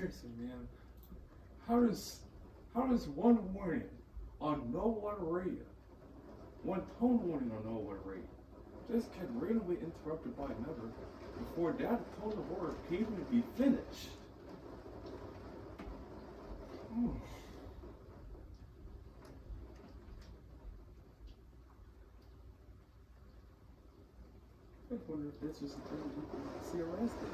seriously, man, how does one warning on no water radio, one tone warning on no water radio, just get randomly interrupted by another before that tone of order can even be finished? I wonder if this was the thing we see arrested.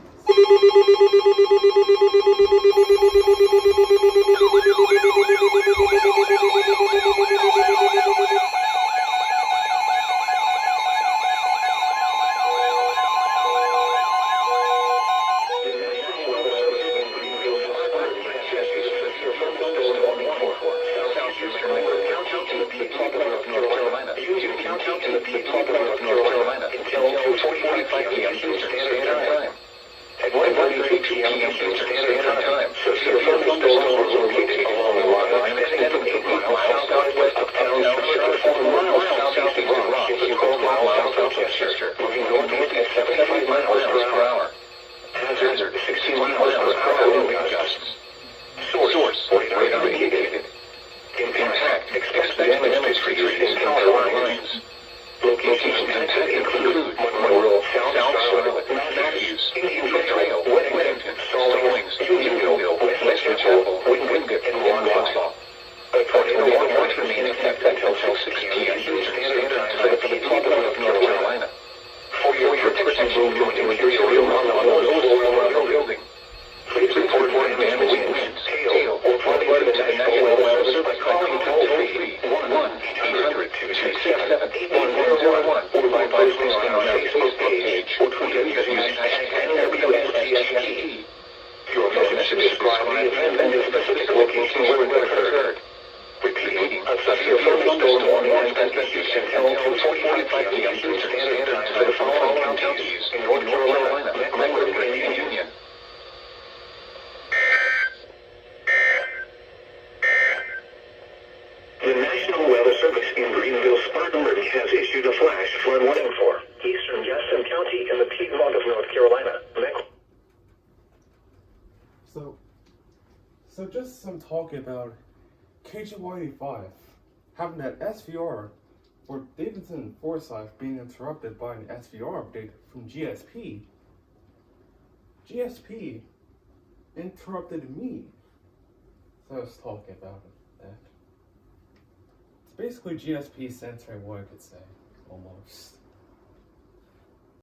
The National Weather Service in Greenville-Spartanburg has issued a flash flood warning for eastern Gaston County in the Piedmont of North Carolina. So just some talk about KHC27 having that SVR for Davidson and Forsyth being interrupted by an SVR update from GSP. GSP interrupted me. So I was talking about that. It's basically GSP censoring what I could say, almost.